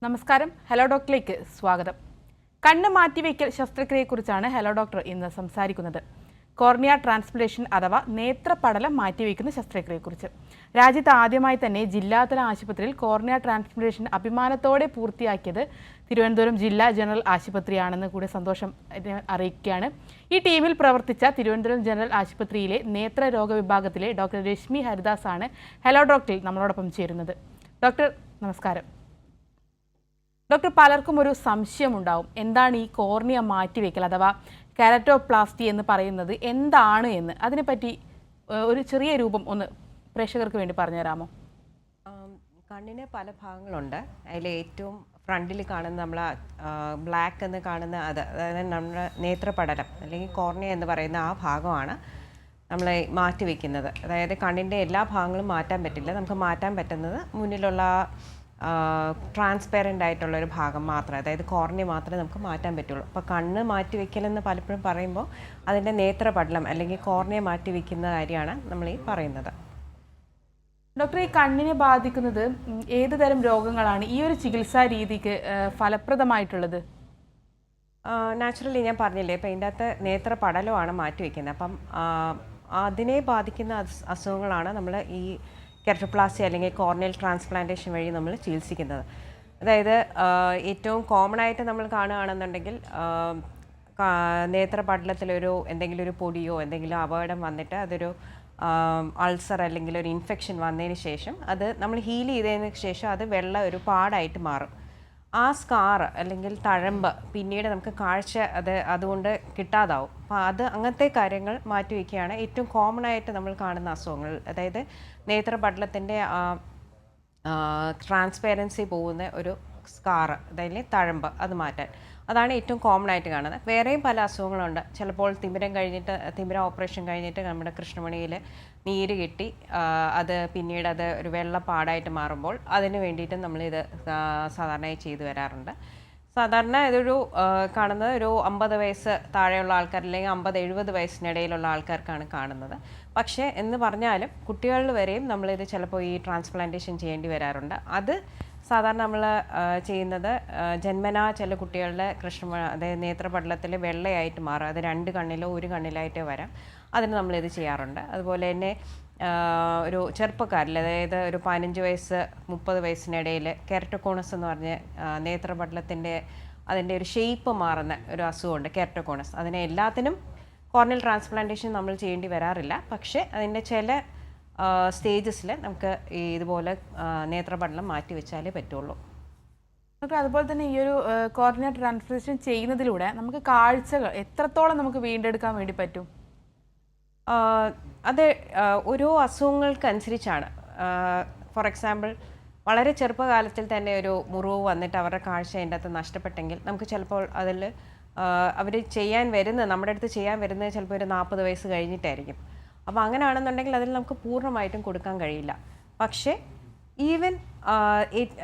നമസ്കാരം. ഹലോ ഡോക്ടറിലേക്ക് സ്വാഗതം. കണ്ണ് മാറ്റിവെക്കൽ ശസ്ത്രക്രിയയെക്കുറിച്ചാണ് ഹലോ ഡോക്ടർ ഇന്ന് സംസാരിക്കുന്നത്. കോർണിയ ട്രാൻസ്പ്ലാന്റേഷൻ അഥവാ നേത്രപടലം മാറ്റിവെക്കുന്ന ശസ്ത്രക്രിയയെക്കുറിച്ച്. രാജ്യത്ത് ആദ്യമായി തന്നെ ജില്ലാതല ആശുപത്രിയിൽ കോർണിയ ട്രാൻസ്പ്ലാന്റേഷൻ അഭിമാനത്തോടെ പൂർത്തിയാക്കിയത് തിരുവനന്തപുരം ജില്ലാ ജനറൽ ആശുപത്രിയാണെന്ന് കൂടി സന്തോഷം അറിയിക്കുകയാണ്. ഈ ടീമിൽ പ്രവർത്തിച്ച തിരുവനന്തപുരം ജനറൽ ആശുപത്രിയിലെ നേത്രരോഗ വിഭാഗത്തിലെ ഡോക്ടർ രശ്മി ഹരിദാസ് ആണ് ഹലോ ഡോക്ടറിൽ നമ്മളോടൊപ്പം ചേരുന്നത്. ഡോക്ടർ നമസ്കാരം. ഡോക്ടർ, പലർക്കും ഒരു സംശയമുണ്ടാവും, എന്താണ് ഈ കോർണിയ മാറ്റിവെക്കൽ അഥവാ കെരാറ്റോപ്ലാസ്റ്റി എന്ന് പറയുന്നത് എന്താണ് എന്ന്. അതിനെപ്പറ്റി ഒരു ചെറിയ രൂപം ഒന്ന് പ്രേക്ഷകർക്ക് വേണ്ടി പറഞ്ഞു തരാമോ? കണ്ണിന് പല ഭാഗങ്ങളുണ്ട്. അതിൽ ഏറ്റവും ഫ്രണ്ടിൽ കാണുന്ന നമ്മൾ ബ്ലാക്ക് എന്ന് കാണുന്ന അതായത് നമ്മുടെ നേത്രപടലം അല്ലെങ്കിൽ കോർണിയ എന്ന് പറയുന്ന ആ ഭാഗമാണ് നമ്മൾ മാറ്റിവെക്കുന്നത്. അതായത് കണ്ണിൻ്റെ എല്ലാ ഭാഗങ്ങളും മാറ്റാൻ പറ്റില്ല. നമുക്ക് മാറ്റാൻ പറ്റുന്നത് മുന്നിലുള്ള ട്രാൻസ്പെറൻ്റ് ആയിട്ടുള്ളൊരു ഭാഗം മാത്രമേ, അതായത് കോർണിയ മാത്രമേ നമുക്ക് മാറ്റാൻ പറ്റുള്ളൂ. അപ്പോൾ കണ്ണ് മാറ്റിവെക്കലെന്ന് പലപ്പോഴും പറയുമ്പോൾ അതിൻ്റെ നേത്രപടലം അല്ലെങ്കിൽ കോർണിയ മാറ്റിവെക്കുന്ന കാര്യമാണ് നമ്മൾ ഈ പറയുന്നത്. ഡോക്ടർ, ഈ കണ്ണിനെ ബാധിക്കുന്നത് ഏത് തരം രോഗങ്ങളാണ് ഈ ഒരു ചികിത്സാ രീതിക്ക് ഫലപ്രദമായിട്ടുള്ളത്? നാച്ചുറലി ഞാൻ പറഞ്ഞില്ലേ, ഇപ്പം ഇതിൻ്റെ അകത്ത് നേത്രപടലമാണ് മാറ്റിവെക്കുന്നത്. അപ്പം അതിനെ ബാധിക്കുന്ന അസുഖങ്ങളാണ് നമ്മൾ ഈ കെരാറ്റോപ്ലാസ്റ്റി അല്ലെങ്കിൽ കോർണിയൽ ട്രാൻസ്പ്ലാന്റേഷൻ വഴി നമ്മൾ ചികിത്സിക്കുന്നത്. അതായത് ഏറ്റവും കോമൺ ആയിട്ട് നമ്മൾ കാണുകയാണെന്നുണ്ടെങ്കിൽ നേത്രപടലത്തിലൊരു എന്തെങ്കിലും ഒരു പൊടിയോ എന്തെങ്കിലും അപകടം വന്നിട്ട് അതൊരു അൾസർ അല്ലെങ്കിൽ ഒരു ഇൻഫെക്ഷൻ വന്നതിന് ശേഷം അത് നമ്മൾ ഹീൽ ചെയ്തതിന് ശേഷം അത് വെള്ള ഒരു പാടായിട്ട് മാറും. ആ സ്കാർ അല്ലെങ്കിൽ തഴമ്പ് പിന്നീട് നമുക്ക് കാഴ്ച അതുകൊണ്ട് കിട്ടാതാവും. അപ്പോൾ അങ്ങനത്തെ കാര്യങ്ങൾ മാറ്റിവെക്കുകയാണ് ഏറ്റവും കോമൺ ആയിട്ട് നമ്മൾ കാണുന്ന അസുഖങ്ങൾ. അതായത് നേത്രപടലത്തിൻ്റെ ട്രാൻസ്പെറൻസി പോകുന്ന ഒരു സ്കാർ, അതായത് തഴമ്പ്, അത് മാറ്റാൻ അതാണ് ഏറ്റവും കോമൺ ആയിട്ട് കാണുന്നത്. വേറെയും പല അസുഖങ്ങളുണ്ട്. ചിലപ്പോൾ തിമിരം ഓപ്പറേഷൻ കഴിഞ്ഞിട്ട് നമ്മുടെ കൃഷ്ണമണിയിൽ നീര് കിട്ടി അത് പിന്നീട് അത് ഒരു വെള്ളപ്പാടായിട്ട് മാറുമ്പോൾ അതിന് വേണ്ടിയിട്ട് നമ്മളിത് സാധാരണയായി ചെയ്തു വരാറുണ്ട്. സാധാരണ ഇതൊരു കാണുന്നത് ഒരു 50 വയസ്സ് താഴെയുള്ള ആൾക്കാർ അല്ലെങ്കിൽ 50-70 വയസ്സിനിടയിലുള്ള ആൾക്കാർക്കാണ് കാണുന്നത്. പക്ഷേ എന്ന് പറഞ്ഞാലും കുട്ടികളിൽ വരെയും നമ്മളിത് ചിലപ്പോൾ ഈ ട്രാൻസ്പ്ലാന്റേഷൻ ചെയ്യേണ്ടി വരാറുണ്ട്. അത് സാധാരണ നമ്മൾ ചെയ്യുന്നത് ജന്മനാ ചില കുട്ടികളുടെ അതായത് നേത്രപടലത്തിൽ വെള്ളയായിട്ട് മാറും. അത് 2 കണ്ണിലോ 1 കണ്ണിലായിട്ടോ വരാം. അതിന് നമ്മളിത് ചെയ്യാറുണ്ട്. അതുപോലെ തന്നെ ഒരു ചെറുപ്പക്കാരിൽ, അതായത് ഒരു 15 വയസ്സ് 30 വയസ്സിനിടയിൽ കെരാറ്റോകോണസ് എന്ന് പറഞ്ഞ് നേത്രപടലത്തിൻ്റെ അതിൻ്റെ ഒരു ഷേപ്പ് മാറുന്ന ഒരു അസുഖമുണ്ട്, കെരാറ്റോകോണസ്. അതിനെ എല്ലാത്തിനും കോർണിയൽ ട്രാൻസ്പ്ലാന്റേഷൻ നമ്മൾ ചെയ്യേണ്ടി വരാറില്ല. പക്ഷേ അതിൻ്റെ ചില സ്റ്റേജസിൽ നമുക്ക് ഇതുപോലെ നേത്രപടലം മാറ്റി വെച്ചാലേ പറ്റുള്ളൂ. അതുപോലെ തന്നെ ഈ ഒരു കോർണിയ ട്രാൻസ്പ്ലാന്റേഷൻ ചെയ്യുന്നതിലൂടെ നമുക്ക് കാഴ്ചകൾ എത്രത്തോളം നമുക്ക് വീണ്ടെടുക്കാൻ വേണ്ടി പറ്റും? അത് ഓരോ അസുഖങ്ങൾക്കനുസരിച്ചാണ്. ഫോർ എക്സാമ്പിൾ, വളരെ ചെറുപ്പകാലത്തിൽ തന്നെ ഒരു മുറിവ് വന്നിട്ട് അവരുടെ കാഴ്ച അതിൻ്റെ അകത്ത് നഷ്ടപ്പെട്ടെങ്കിൽ നമുക്ക് ചിലപ്പോൾ അതിൽ അവർ നമ്മുടെ അടുത്ത് ചെയ്യാൻ വരുന്നത് ചിലപ്പോൾ ഒരു 40 വയസ്സ് കഴിഞ്ഞിട്ടായിരിക്കും. അപ്പോൾ അങ്ങനെയാണെന്നുണ്ടെങ്കിൽ അതിൽ നമുക്ക് പൂർണ്ണമായിട്ടും കൊടുക്കാൻ കഴിയില്ല. പക്ഷേ ഈവൻ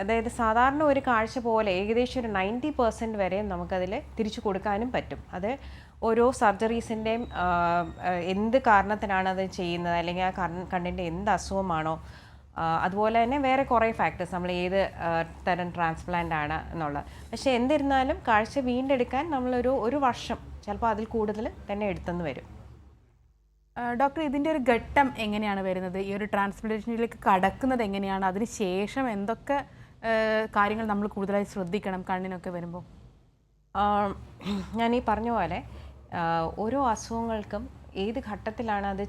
അതായത് സാധാരണ ഒരു കാഴ്ച പോലെ ഏകദേശം ഒരു 90% വരെ നമുക്കതിൽ തിരിച്ചു കൊടുക്കാനും പറ്റും. അത് ഓരോ സർജറീസിൻ്റെയും എന്ത് കാരണത്തിനാണ് അത് ചെയ്യുന്നത്, അല്ലെങ്കിൽ ആ കണ്ണിൻ്റെ എന്ത് അസുഖമാണോ, അതുപോലെ തന്നെ വേറെ കുറേ ഫാക്ടേഴ്സ്, നമ്മൾ ഏത് തരം ട്രാൻസ്പ്ലാന്റ് ആണ് എന്നുള്ളത്. പക്ഷേ എന്നിരുന്നാലും കാഴ്ച വീണ്ടെടുക്കാൻ നമ്മളൊരു വർഷം ചിലപ്പോൾ അതിൽ കൂടുതൽ തന്നെ എടുത്തെന്ന് വരും. ഡോക്ടർ, ഇതിൻ്റെ ഒരു ഘട്ടം എങ്ങനെയാണ് വരുന്നത്? ഈ ഒരു ട്രാൻസ്പ്ലാന്റേഷനിലേക്ക് കടക്കുന്നത് എങ്ങനെയാണ്? അതിന് ശേഷം എന്തൊക്കെ കാര്യങ്ങൾ നമ്മൾ കൂടുതലായി ശ്രദ്ധിക്കണം കണ്ണിനൊക്കെ വരുമ്പോൾ? ഞാൻ ഈ പറഞ്ഞ പോലെ ഓരോ അസുഖങ്ങൾക്കും ഏത് ഘട്ടത്തിലാണ് അത്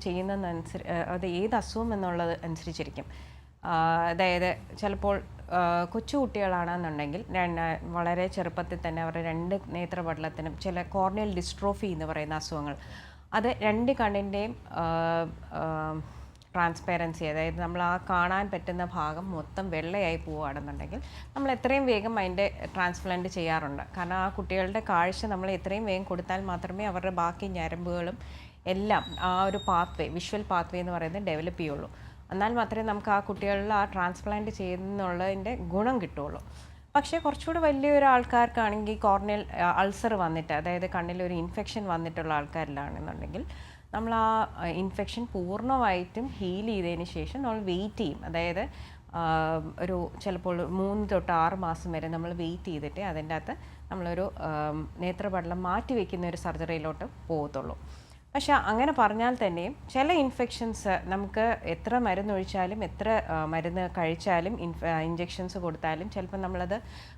അത് ഏത് അസുഖം എന്നുള്ളത് അനുസരിച്ചിരിക്കും. അതായത് ചിലപ്പോൾ കൊച്ചു കുട്ടികളാണെന്നുണ്ടെങ്കിൽ വളരെ ചെറുപ്പത്തിൽ തന്നെ അവരുടെ 2 നേത്രപടലത്തിനും ചില കോർണിയൽ ഡിസ്ട്രോഫി എന്ന് പറയുന്ന അസുഖങ്ങൾ, അത് 2 കണ്ണിൻ്റെയും ട്രാൻസ്പെറൻസി, അതായത് നമ്മൾ ആ കാണാൻ പറ്റുന്ന ഭാഗം മൊത്തം വെള്ളയായി പോവുകയാണെന്നുണ്ടെങ്കിൽ നമ്മൾ എത്രയും വേഗം അതിൻ്റെ ട്രാൻസ്പ്ലാന്റ് ചെയ്യാറുണ്ട്. കാരണം ആ കുട്ടികളുടെ കാഴ്ച നമ്മൾ എത്രയും വേഗം കൊടുത്താൽ മാത്രമേ അവരുടെ ബാക്കി ഞരമ്പുകളും എല്ലാം ആ ഒരു വിഷ്വൽ പാത്വേ എന്ന് പറയുന്നത് ഡെവലപ്പ് ചെയ്യുള്ളൂ. എന്നാൽ മാത്രമേ നമുക്ക് ആ കുട്ടികളിൽ ആ ട്രാൻസ്പ്ലാന്റ് ചെയ്യുന്നുള്ളതിൻ്റെ ഗുണം കിട്ടുള്ളൂ. പക്ഷേ കുറച്ചുകൂടി വലിയൊരു ആൾക്കാർക്കാണെങ്കിൽ കോർണിയൽ അൾസർ വന്നിട്ട്, അതായത് കണ്ണിലൊരു ഇൻഫെക്ഷൻ വന്നിട്ടുള്ള ആൾക്കാരിലാണെന്നുണ്ടെങ്കിൽ നമ്മൾ ആ ഇൻഫെക്ഷൻ പൂർണ്ണമായിട്ടും ഹീൽ ചെയ്തതിന് ശേഷം നമ്മൾ വെയിറ്റ് ചെയ്യും. അതായത് ഒരു ചിലപ്പോൾ 3 തൊട്ട് 6 മാസം വരെ നമ്മൾ വെയിറ്റ് ചെയ്തിട്ട് അതിൻ്റെ അകത്ത് നമ്മളൊരു നേത്രപടലം മാറ്റി വയ്ക്കുന്ന ഒരു സർജറിയിലോട്ട് പോകത്തുള്ളൂ. പക്ഷേ അങ്ങനെ പറഞ്ഞാൽ തന്നെയും ചില ഇൻഫെക്ഷൻസ് നമുക്ക് എത്ര മരുന്നൊഴിച്ചാലും എത്ര മരുന്ന് കഴിച്ചാലും ഇഞ്ചെക്ഷൻസ് കൊടുത്താലും ചിലപ്പോൾ നമ്മളത്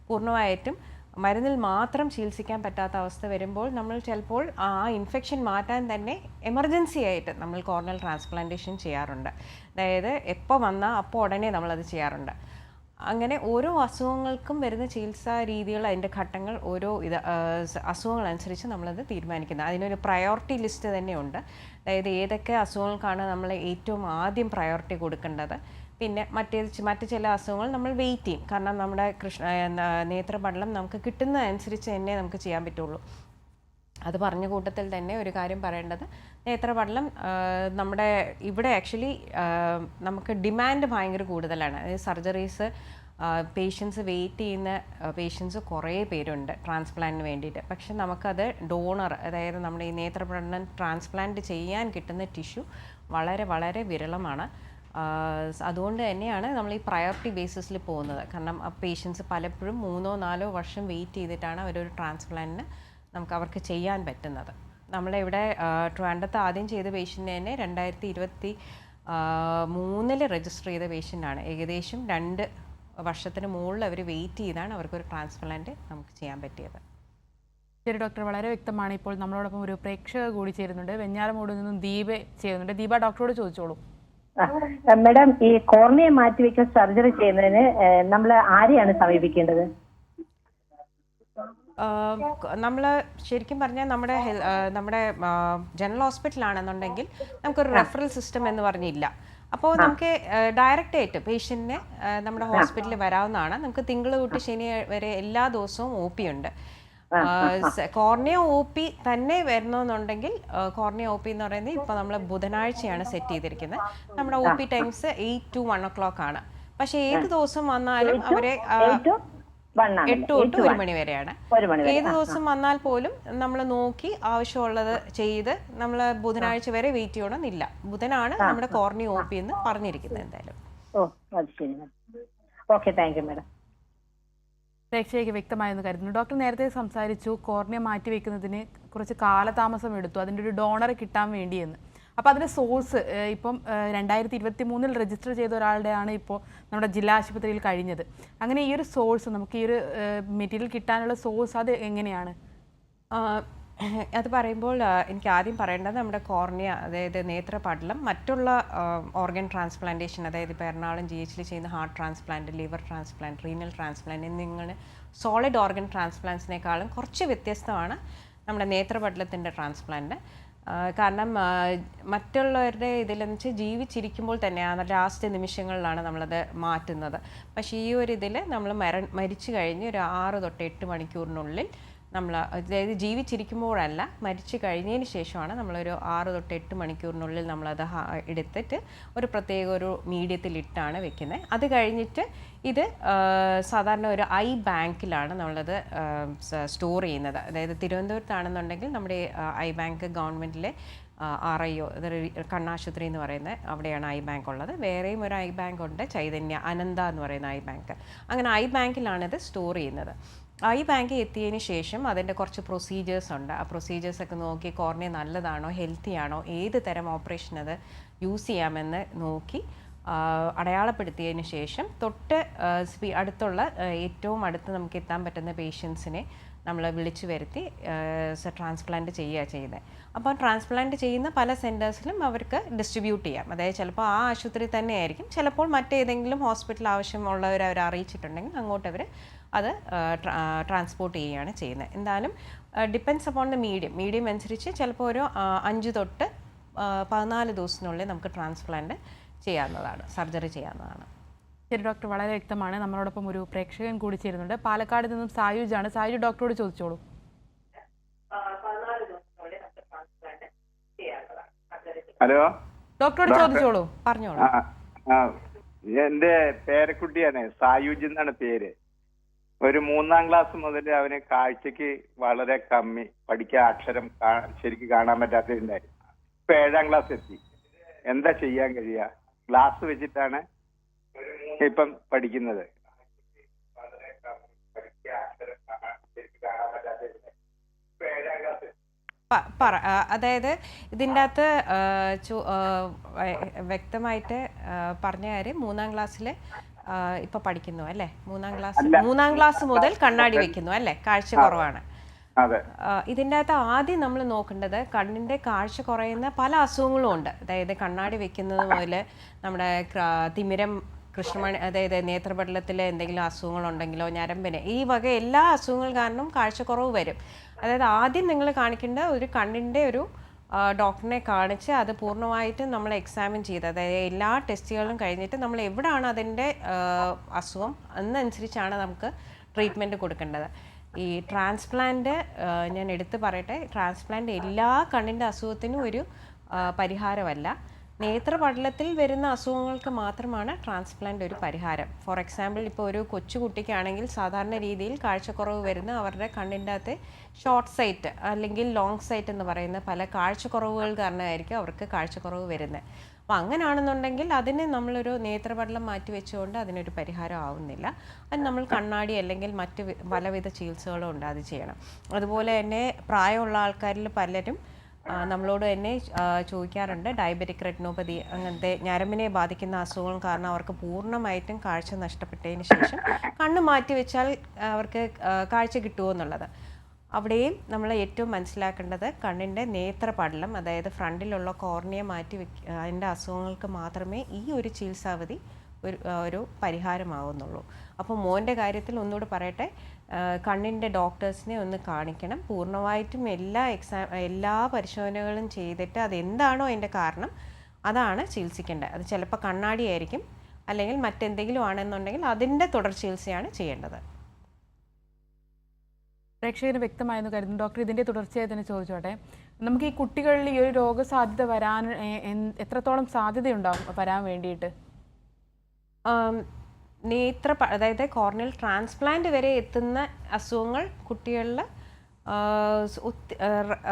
പൂർണ്ണമായിട്ടും മരുന്നിൽ മാത്രം ചികിത്സിക്കാൻ പറ്റാത്ത അവസ്ഥ വരുമ്പോൾ നമ്മൾ ചിലപ്പോൾ ആ ഇൻഫെക്ഷൻ മാറ്റാൻ തന്നെ എമർജൻസി ആയിട്ട് നമ്മൾ കോർണിയൽ ട്രാൻസ്പ്ലാന്റേഷൻ ചെയ്യാറുണ്ട്. അതായത് എപ്പോൾ വന്നാൽ അപ്പോൾ ഉടനെ നമ്മളത് ചെയ്യാറുണ്ട്. അങ്ങനെ ഓരോ അസുഖങ്ങൾക്കും വരുന്ന ചികിത്സാ രീതികൾ, അതിൻ്റെ ഘട്ടങ്ങൾ, ഓരോ അസുഖങ്ങളനുസരിച്ച് നമ്മളത് തീരുമാനിക്കുന്നത്. അതിനൊരു പ്രയോറിറ്റി ലിസ്റ്റ് തന്നെയുണ്ട്. അതായത് ഏതൊക്കെ അസുഖങ്ങൾക്കാണ് നമ്മൾ ഏറ്റവും ആദ്യം പ്രയോറിറ്റി കൊടുക്കേണ്ടത്, പിന്നെ മറ്റ് ചില അസുഖങ്ങൾ നമ്മൾ വെയിറ്റ് ചെയ്യും. കാരണം നമ്മുടെ നേത്രപടലം നമുക്ക് കിട്ടുന്നതനുസരിച്ച് തന്നെ നമുക്ക് ചെയ്യാൻ പറ്റുള്ളൂ. അത് പറഞ്ഞ കൂട്ടത്തിൽ തന്നെ ഒരു കാര്യം പറയേണ്ടത്, നേത്രപടലം നമ്മുടെ ഇവിടെ ആക്ച്വലി നമുക്ക് ഡിമാൻഡ് ഭയങ്കര കൂടുതലാണ്. അതായത് സർജറീസ് പേഷ്യൻസ് വെയിറ്റ് ചെയ്യുന്ന പേഷ്യൻസ് കുറേ പേരുണ്ട് ട്രാൻസ്പ്ലാന്റിന് വേണ്ടിയിട്ട്. പക്ഷെ നമുക്കത് ഡോണർ, അതായത് നമ്മുടെ ഈ നേത്രപടലം ട്രാൻസ്പ്ലാന്റ് ചെയ്യാൻ കിട്ടുന്ന ടിഷ്യൂ വളരെ വളരെ വിരളമാണ്. അതുകൊണ്ട് തന്നെയാണ് നമ്മൾ ഈ പ്രയോറിറ്റി ബേസിസിൽ പോകുന്നത്. കാരണം ആ പേഷ്യൻസ് പലപ്പോഴും 3-4 വർഷം വെയിറ്റ് ചെയ്തിട്ടാണ് അവരൊരു ട്രാൻസ്പ്ലാന്റിന് അവർക്ക് ചെയ്യാൻ പറ്റുന്നത്. നമ്മളിവിടെ ട്രിവാൻഡ്രത്ത് ആദ്യം ചെയ്ത പേഷ്യൻ്റ് തന്നെ 2023 രജിസ്റ്റർ ചെയ്ത പേഷ്യൻ്റാണ്. ഏകദേശം 2 വർഷത്തിന് മുകളിൽ അവർ വെയിറ്റ് ചെയ്താണ് അവർക്കൊരു ട്രാൻസ്പ്ലാന്റ് നമുക്ക് ചെയ്യാൻ പറ്റിയത്. ശരി ഡോക്ടർ, വളരെ വ്യക്തമാണ്. ഇപ്പോൾ നമ്മളോടൊപ്പം ഒരു പ്രേക്ഷക കൂടി ചേരുന്നുണ്ട്. വെഞ്ഞാറമൂട് നിന്നും ദീപ ചെയ്യുന്നുണ്ട്. ദീപ, ഡോക്ടറോട് ചോദിച്ചോളൂ. മാഡം, ഈ കോർണിയ മാറ്റിവെക്കൽ സർജറി ചെയ്യുന്നതിന് നമ്മൾ ആരെയാണ് സമീപിക്കേണ്ടത്? നമ്മൾ ശരിക്കും പറഞ്ഞാൽ നമ്മുടെ ജനറൽ ഹോസ്പിറ്റലാണെന്നുണ്ടെങ്കിൽ നമുക്കൊരു റെഫറൽ സിസ്റ്റം എന്ന് പറഞ്ഞില്ല. അപ്പോൾ നമുക്ക് ഡയറക്റ്റ് ആയിട്ട് പേഷ്യൻറ്റിനെ നമ്മുടെ ഹോസ്പിറ്റലിൽ വരാവുന്നതാണ്. നമുക്ക് തിങ്കൾ തൊട്ട് ശനി വരെ എല്ലാ ദിവസവും OP ഉണ്ട്. കോർണിയ OP തന്നെ വരണമെന്നുണ്ടെങ്കിൽ കോർണിയ OP എന്ന് പറയുന്നത് ഇപ്പോൾ നമ്മൾ ബുധനാഴ്ചയാണ് സെറ്റ് ചെയ്തിരിക്കുന്നത്. നമ്മുടെ OP ടൈംസ് 8 to 1 o'clock ആണ്. പക്ഷേ ഏത് ദിവസം വന്നാലും അവരെ 8 തൊട്ട് 1 മണി വരെയാണ്. ഏത് ദിവസം വന്നാൽ പോലും നമ്മൾ നോക്കി ആവശ്യമുള്ളത് ചെയ്ത് നമ്മൾ ബുധനാഴ്ച വരെ വെയിറ്റ് ചെയ്യണമെന്നില്ല. ബുധനാണ് നമ്മുടെ കോർണിയ OP എന്ന് പറഞ്ഞിരിക്കുന്നത്. എന്തായാലും പ്രേക്ഷകർക്ക് വ്യക്തമായെന്ന് കരുതുന്നു. ഡോക്ടർ നേരത്തെ സംസാരിച്ചു കോർണിയ മാറ്റിവെക്കുന്നതിന് കുറച്ച് കാലതാമസം എടുത്തു, അതിൻ്റെ ഒരു ഡോണറെ കിട്ടാൻ വേണ്ടിയെന്ന്. അപ്പോൾ അതിൻ്റെ സോഴ്സ് ഇപ്പം 2023 രജിസ്റ്റർ ചെയ്ത ഒരാളുടെയാണ് ഇപ്പോൾ നമ്മുടെ ജില്ലാ ആശുപത്രിയിൽ കഴിഞ്ഞത്. അങ്ങനെ ഈ ഒരു സോഴ്സ്, നമുക്ക് ഈ ഒരു മെറ്റീരിയൽ കിട്ടാനുള്ള സോഴ്സ് അത് എങ്ങനെയാണ്? അത് പറയുമ്പോൾ എനിക്ക് ആദ്യം പറയേണ്ടത് നമ്മുടെ കോർണിയ, അതായത് നേത്രപടലം മറ്റുള്ള ഓർഗൻ ട്രാൻസ്പ്ലാന്റേഷൻ, അതായത് ഇപ്പോൾ എറണാകുളം GH ചെയ്യുന്ന heart transplant, liver transplant, renal transplant എന്നിങ്ങനെ സോളിഡ് ഓർഗൻ ട്രാൻസ്പ്ലാന്റ്സിനേക്കാളും കുറച്ച് വ്യത്യസ്തമാണ് നമ്മുടെ നേത്രപടലത്തിൻ്റെ ട്രാൻസ്പ്ലാന്റ്. കാരണം മറ്റുള്ളവരുടെ ഇതിലെന്ന് വെച്ചാൽ ജീവിച്ചിരിക്കുമ്പോൾ തന്നെയാണ് ലാസ്റ്റ് നിമിഷങ്ങളിലാണ് നമ്മളത് മാറ്റുന്നത്. പക്ഷേ ഈ ഒരു ഇതിൽ നമ്മൾ മരിച്ചു കഴിഞ്ഞ് ഒരു 6 തൊട്ട് 8 മണിക്കൂറിനുള്ളിൽ നമ്മൾ, അതായത് ജീവിച്ചിരിക്കുമ്പോഴല്ല, മരിച്ചു കഴിഞ്ഞതിന് ശേഷമാണ് നമ്മളൊരു 6 തൊട്ട് 8 മണിക്കൂറിനുള്ളിൽ നമ്മളത് എടുത്തിട്ട് ഒരു പ്രത്യേക ഒരു മീഡിയത്തിലിട്ടാണ് വെക്കുന്നത്. അത് കഴിഞ്ഞിട്ട് ഇത് സാധാരണ ഒരു ഐ ബാങ്കിലാണ് നമ്മളത് സ്റ്റോർ ചെയ്യുന്നത്. അതായത് തിരുവനന്തപുരത്താണെന്നുണ്ടെങ്കിൽ നമ്മുടെ ഐ ബാങ്ക് ഗവൺമെൻറ്റിലെ RIO, കണ്ണാശുപത്രി എന്ന് പറയുന്നത്, അവിടെയാണ് ഐ ബാങ്ക് ഉള്ളത്. വേറെയും ഒരു ഐ ബാങ്ക് ഉണ്ട്, ചൈതന്യ അനന്ത എന്ന് പറയുന്ന ഐ ബാങ്ക്. അങ്ങനെ ഐ ബാങ്കിലാണിത് സ്റ്റോർ ചെയ്യുന്നത്. ഐ ബാങ്ക് എത്തിയതിന് ശേഷം അതിൻ്റെ കുറച്ച് പ്രൊസീജിയേഴ്സ് ഉണ്ട്. ആ പ്രൊസീജിയേഴ്സൊക്കെ നോക്കി കോർണിയ നല്ലതാണോ, ഹെൽത്തി ആണോ, ഏത് തരം ഓപ്പറേഷൻ അത് യൂസ് ചെയ്യാമെന്ന് നോക്കി അടയാളപ്പെടുത്തിയതിന് ശേഷം തൊട്ട് അടുത്തുള്ള ഏറ്റവും അടുത്ത് നമുക്ക് എത്താൻ പറ്റുന്ന പേഷ്യൻസിനെ നമ്മൾ വിളിച്ചു വരുത്തി ട്രാൻസ്പ്ലാന്റ് ചെയ്യുക ചെയ്യുന്നത്. അപ്പോൾ ട്രാൻസ്പ്ലാന്റ് ചെയ്യുന്ന പല സെൻറ്റേഴ്സിലും അവർക്ക് ഡിസ്ട്രിബ്യൂട്ട് ചെയ്യാം. അതായത് ചിലപ്പോൾ ആ ആശുപത്രി തന്നെ ആയിരിക്കും, ചിലപ്പോൾ മറ്റേതെങ്കിലും ഹോസ്പിറ്റൽ ആവശ്യമുള്ളവർ അവർ അറിയിച്ചിട്ടുണ്ടെങ്കിൽ അങ്ങോട്ട് അവർ അത് ട്രാൻസ്പോർട്ട് ചെയ്യുകയാണ് ചെയ്യുന്നത്. എന്തായാലും ഡിപ്പെൻഡ്സ് അപ്പോൺ ദ മീഡിയം അനുസരിച്ച് ചിലപ്പോൾ ഒരു 5 തൊട്ട് 14 ദിവസത്തിനുള്ളിൽ നമുക്ക് ട്രാൻസ്പ്ലാന്റ് ചെയ്യാവുന്നതാണ്, സർജറി ചെയ്യാവുന്നതാണ്. ശരി ഡോക്ടർ, വളരെ വ്യക്തമാണ്. നമ്മളോടൊപ്പം ഒരു പ്രേക്ഷകൻ കൂടി ചേരുന്നുണ്ട്. പാലക്കാട് നിന്നും സായുജാണ്. സായുജ്, ഡോക്ടറോട് ചോദിച്ചോളൂ. ഹലോ ഡോക്ടറോട് ചോദിച്ചോളൂ, പറഞ്ഞോളൂ. എന്റെ പേരക്കുട്ടിയാണ്, സായുജ് എന്നാണ് പേര്. ഒരു 3ാം ക്ലാസ് മുതൽ അവന് കാഴ്ചക്ക് വളരെ കമ്മി, പഠിക്കാൻ അക്ഷരം ശരിക്കും കാണാൻ പറ്റാത്തതുണ്ടായിരുന്നു. ഇപ്പൊ 7ാം ക്ലാസ് എത്തി. എന്താ ചെയ്യാൻ കഴിയുക? ഗ്ലാസ് വെച്ചിട്ടാണ് ഇപ്പം പഠിക്കുന്നത്. അതായത് ഇതിൻ്റെ അകത്ത് വ്യക്തമായിട്ട് പറഞ്ഞ കാര്യം 3ാം ക്ലാസ്സിൽ ഇപ്പൊ പഠിക്കുന്നു അല്ലേ? 3ാം ക്ലാസ് മുതൽ കണ്ണാടി വെക്കുന്നു അല്ലേ? കാഴ്ച കുറവാണ്. ഇതിൻ്റെ അകത്ത് ആദ്യം നമ്മൾ നോക്കേണ്ടത് കണ്ണിൻ്റെ കാഴ്ച കുറയുന്ന പല അസുഖങ്ങളും ഉണ്ട്. അതായത് കണ്ണാടി വെക്കുന്നത് മുതൽ നമ്മുടെ തിമിരം, കൃഷ്ണമണി, അതായത് നേത്രപടലത്തിലെ എന്തെങ്കിലും അസുഖങ്ങളുണ്ടെങ്കിലോ ഞരമ്പിന്, ഈ വക എല്ലാ അസുഖങ്ങൾ കാരണം കാഴ്ചക്കുറവ് വരും. അതായത് ആദ്യം നിങ്ങൾ കാണിക്കേണ്ട ഒരു കണ്ണിൻ്റെ ഒരു ഡോക്ടറിനെ കാണിച്ച് അത് പൂർണ്ണമായിട്ടും നമ്മൾ എക്സാമിൻ ചെയ്ത്, അതായത് എല്ലാ ടെസ്റ്റുകളും കഴിഞ്ഞിട്ട് നമ്മൾ എവിടെയാണ് അതിൻ്റെ അസുഖം എന്നനുസരിച്ചാണ് നമുക്ക് ട്രീറ്റ്മെൻറ്റ് കൊടുക്കേണ്ടത്. ഈ ട്രാൻസ്പ്ലാന്റ് ഞാൻ എടുത്തു പറയട്ടെ, ട്രാൻസ്പ്ലാന്റ് എല്ലാ കണ്ണിൻ്റെ അസുഖത്തിനും ഒരു പരിഹാരമല്ല. നേത്രപടലത്തിൽ വരുന്ന അസുഖങ്ങൾക്ക് മാത്രമാണ് ട്രാൻസ്പ്ലാന്റ് ഒരു പരിഹാരം. ഫോർ എക്സാമ്പിൾ, ഇപ്പോൾ ഒരു കൊച്ചുകുട്ടിക്കാണെങ്കിൽ സാധാരണ രീതിയിൽ കാഴ്ചക്കുറവ് വരുന്ന അവരുടെ കണ്ണിൻ്റെ അകത്ത് ഷോർട്ട് സൈറ്റ് അല്ലെങ്കിൽ ലോങ് സൈറ്റ് എന്ന് പറയുന്ന പല കാഴ്ചക്കുറവുകൾ കാരണമായിരിക്കും അവർക്ക് കാഴ്ചക്കുറവ് വരുന്നത്. അപ്പോൾ അങ്ങനെയാണെന്നുണ്ടെങ്കിൽ അതിന് നമ്മളൊരു നേത്രപടലം മാറ്റി വെച്ചുകൊണ്ട് അതിനൊരു പരിഹാരം ആവുന്നില്ല. അത് നമ്മൾ കണ്ണാടി അല്ലെങ്കിൽ മറ്റ് പലവിധ ചികിത്സകളും ഉണ്ട്, അത് ചെയ്യണം. അതുപോലെ തന്നെ പ്രായമുള്ള ആൾക്കാരിൽ പലരും നമ്മളോട് തന്നെ ചോദിക്കാറുണ്ട്, ഡയബറ്റിക് റെറ്റിനോപ്പതി അങ്ങനത്തെ ഞരമ്പിനെ ബാധിക്കുന്ന അസുഖങ്ങൾ കാരണം അവർക്ക് പൂർണ്ണമായിട്ടും കാഴ്ച നഷ്ടപ്പെട്ടതിന് ശേഷം കണ്ണ് മാറ്റി വെച്ചാൽ അവർക്ക് കാഴ്ച കിട്ടുമോ എന്നുള്ളത്. അവിടെയും നമ്മൾ ഏറ്റവും മനസ്സിലാക്കേണ്ടത് കണ്ണിൻ്റെ നേത്രപടലം, അതായത് ഫ്രണ്ടിലുള്ള കോർണിയ മാറ്റി അതിൻ്റെ അസുഖങ്ങൾക്ക് മാത്രമേ ഈ ഒരു ചികിത്സാവധി ഒരു പരിഹാരമാവുന്നുള്ളൂ. അപ്പോൾ മോൻ്റെ കാര്യത്തിൽ ഒന്നുകൂടെ പറയട്ടെ, കണ്ണിൻ്റെ ഡോക്ടേഴ്സിനെ ഒന്ന് കാണിക്കണം. പൂർണ്ണമായിട്ടും എല്ലാ പരിശോധനകളും ചെയ്തിട്ട് അതെന്താണോ അതിൻ്റെ കാരണം അതാണ് ചികിത്സിക്കേണ്ടത്. അത് ചിലപ്പോൾ കണ്ണാടിയായിരിക്കും, അല്ലെങ്കിൽ മറ്റെന്തെങ്കിലും ആണെന്നുണ്ടെങ്കിൽ അതിൻ്റെ തുടർ ചികിത്സയാണ് ചെയ്യേണ്ടത്. പ്രേക്ഷകന് വ്യക്തമായെന്ന് കരുതുന്നു. ഡോക്ടർ, ഇതിൻ്റെ തുടർച്ചയായി തന്നെ ചോദിച്ചോട്ടെ, നമുക്ക് ഈ കുട്ടികളിൽ ഈ ഒരു രോഗസാധ്യത വരാൻ എത്രത്തോളം സാധ്യതയുണ്ടാകും വരാൻ വേണ്ടിയിട്ട്? അതായത് കോർണിയൽ ട്രാൻസ്പ്ലാന്റ് വരെ എത്തുന്ന അസുഖങ്ങൾ കുട്ടികളിൽ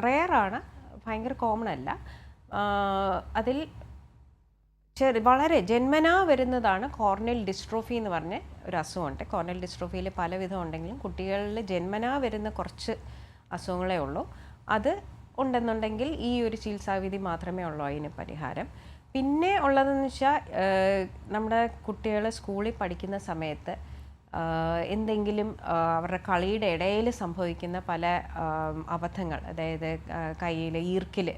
റെയറാണ്, ഭയങ്കര കോമൺ അല്ല. അതിൽ വളരെ ജന്മനാ വരുന്നതാണ് കോർണിയൽ ഡിസ്ട്രോഫി എന്ന് പറഞ്ഞ ഒരു അസുഖമുണ്ട്. കോർണിയൽ ഡിസ്ട്രോഫിയിൽ പലവിധം ഉണ്ടെങ്കിലും കുട്ടികളിൽ ജന്മനാ വരുന്ന കുറച്ച് അസുഖങ്ങളേ ഉള്ളൂ. അത് ഉണ്ടെന്നുണ്ടെങ്കിൽ ഈ ഒരു ചികിത്സാവിധി മാത്രമേ ഉള്ളൂ അതിന് പരിഹാരം. പിന്നെ ഉള്ളതെന്ന് വെച്ചാൽ, നമ്മുടെ കുട്ടികൾ സ്കൂളിൽ പഠിക്കുന്ന സമയത്ത് എന്തെങ്കിലും അവരുടെ കളിയുടെ ഇടയിൽ സംഭവിക്കുന്ന പല അബദ്ധങ്ങൾ, അതായത് കയ്യിൽ ഈർക്കിൽ